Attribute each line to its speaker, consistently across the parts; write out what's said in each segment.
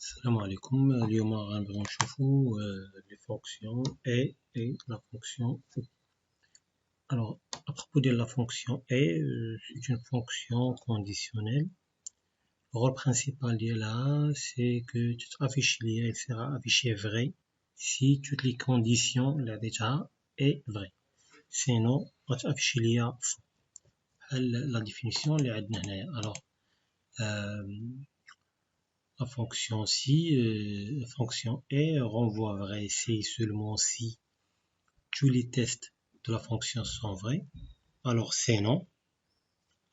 Speaker 1: السلام عليكم. اليوم غنبغيو نشوفو les fonctions a et la fonction o. Alors à propos de la fonction a, c'est une fonction conditionnelle. Le rôle principal de là, c'est que tu affiches l'IA, elle sera affichée vrai si toutes les conditions là déjà est vrai. Sinon, on va afficher l'IA faux. La définition اللي عندنا هنايا. Alors la fonction la fonction A renvoie vrai si seulement si tous les tests de la fonction sont vrais. Alors sinon,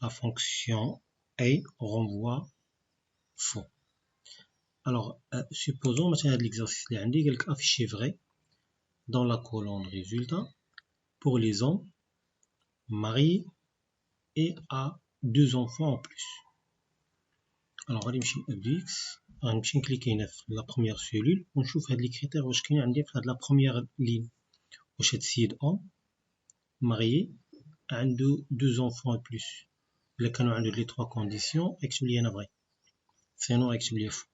Speaker 1: la fonction A renvoie faux. Alors, supposons maintenant l'exercice اللي عندي قالك afficher vrai dans la colonne résultat pour les hommes mariés et à 2 enfants en plus. Alors غادي نمشي لابديكس غنمشي نكليكي هنا في لا بروميير سيلول ونشوف هاد لي كريتير واش كاين عندي في هاد لا بروميير لين. واش هاد السيد ام marié عنده 2 enfants en plus. الا كانوا عنده لي 3 كونديسيون اكتب لي انا فري سينو اكتب لي فو.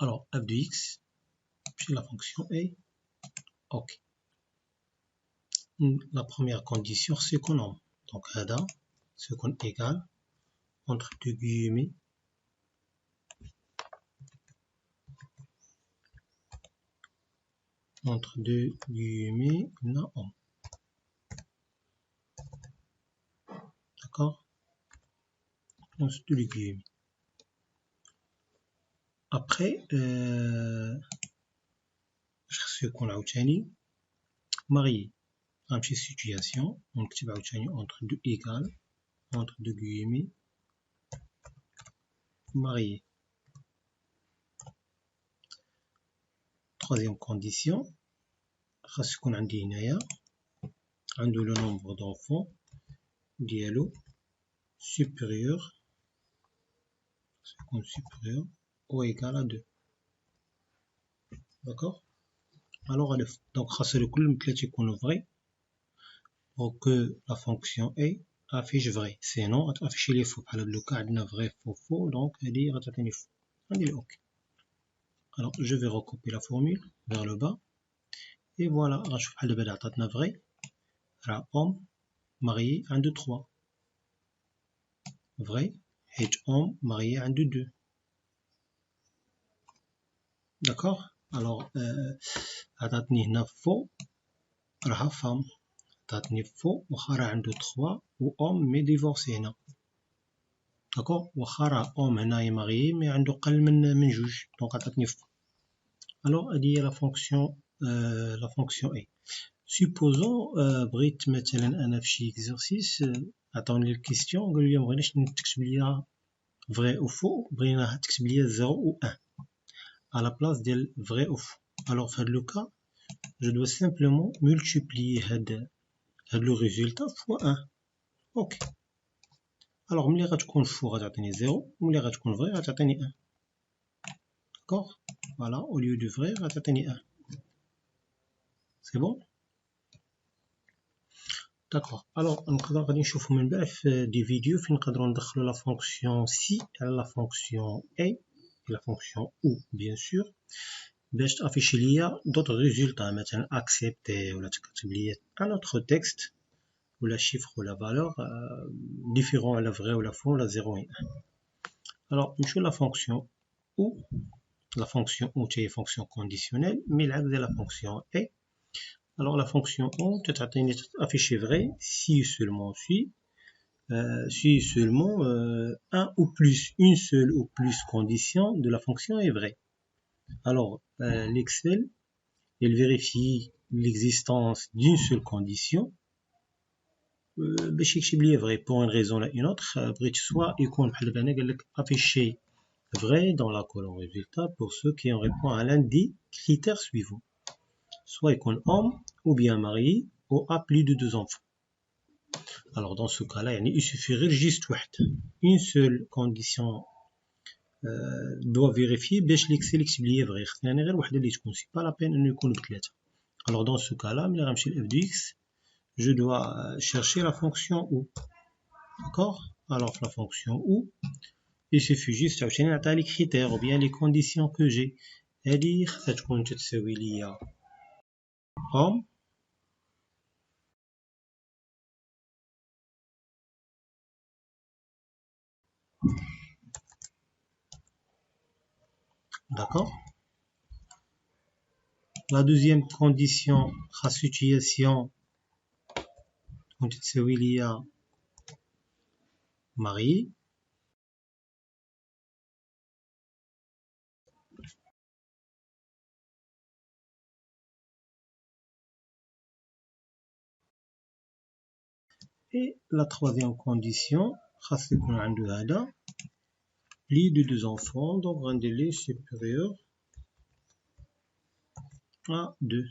Speaker 1: alors f de x puis la fonction a ok. La première condition c'est qu'on nomme donc هذا ce qu'on égale entre deux guillemets na om. D'accord, entre deux guillemets. Après ce qu'on a obtenu marié en petite situation on va obtenir entre deux égales entre deux guillemets marié. Troisième condition ce qu'on a dit هنايا عنده le nombre d'enfants ديالو supérieur ou égal à 2. D'accord. Alors donc خاص الكل مثلا يكونوا vrai pour que la fonction a affiche vrai sinon afficher les faux بحال هاد عندنا vrai faux donc هادي غتعطيني faux غندير ok. Alors je vais recopier la formule vers le bas et voilà غنشوف بحال دابا عطاتنا vrai راه homme marié عنده 3 vrai حيت homme marié عنده 2. d'accord. alors عطاتني هنا faux راها femme عطاتني faux واخا راه عنده 3 و homme مي ديفورسي هنا. d'accord واخا راه homme هنايا marié مي عنده قل من جوج دونك عطاتني faux. alors هادي هي la fonction a. supposons بغيت مثلا انا في شي اكزرسيس عطاوني الكيستيون قالوا لي مبغيناش تكتب ليا vrai ou faux بغينا تكتب ليا 0 ou 1 à la place ديال vrai ou faux. alors في هذا لو cas je dois simplement multiplier هاد le résultat fois 1. ok. alors ملي غتكون faux غتعطيني 0 وملي غتكون vrai غتعطيني 1. d'accord. voilà au lieu de vrai غتعطيني 1. c'est bon. d'accord. alors نقدر غادي نشوفو من بعد في دي فيديو فين نقدروا ندخلوا لا فونكسيون سي على لا فونكسيون a et la fonction ou bien sûr باش تافيشي ليا دوطر ريزولتا مثلا accepter ولا تكتب ليا ان اوتر تكست ولا chiffre ولا valeur différent على vrai ولا faux ولا 0 et 1. alors نمشيو لا فونكسيون ou la fonction ou هي fonction conditionnelle mais العكس ديال la fonction a. alors la fonction ou تعطيني afficher vrai si seulement un ou plus une seule ou plus condition de la fonction est vraie. alors l'Excel il vérifie l'existence d'une seule condition باش يكتب لي vrai pour une raison ou une autre. بغيت soit يكون بحال دابا هنا قال لك afficher vrai dans la colonne résultat pour ceux qui ont répondu à l'un des critères suivants, soit يكون homme ou bien marié ou a plus de 2 enfants. alors dans ce cas là il suffirait juste une seule condition doit vérifier باش l'Excel يكتب لي vrai يعني غير وحده اللي تكون سي با لا بين انه يكون بثلاثه. alors dans ce cas là ملي غنمشي ل f de x je dois chercher la fonction ou. d'accord. alors la fonction ou il suffit juste عاوتاني نعطيها لي critères ou bien les conditions que j'ai. هذه خصها تكون تتساوي ليا homme d'accord. La deuxième condition خاص situation تكون تتساوي ليا marié. Et la troisième condition خاص يكون عنده هذا plus de 2 enfants donc un délai supérieur à 2.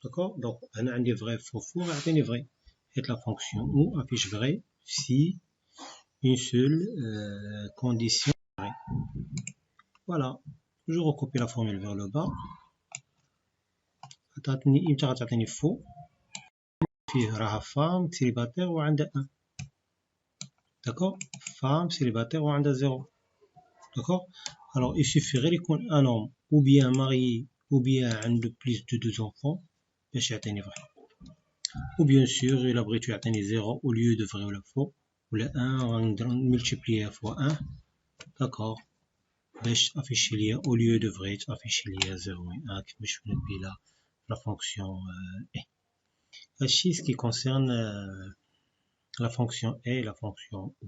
Speaker 1: D'accord, donc هنا عندي vrai faux faux غيعطيني vrai. Et la fonction ou affiche vrai si une seule condition est vraie. Voilà, je recopie la formule vers le bas. إمتى غتعطيني faux فيه راها femme célibataire وعندها 1. D'accord, femme célibataire وعندها 0. D'accord, alors il suffit غير يكون un homme ou bien marié ou bien عنده plus de 2 enfants باش يعطيني vrai. Ou bien sûr il بغيتو يعطيني 0 au lieu de vrai ولا faux ولا 1 multiplier fois 1. D'accord, باش afficher ليا au lieu de vrai afficher ليا 0 et 1 كيفاش شفنا بلا la fonction e. هادشي ce qui concerne la fonction e et la fonction u.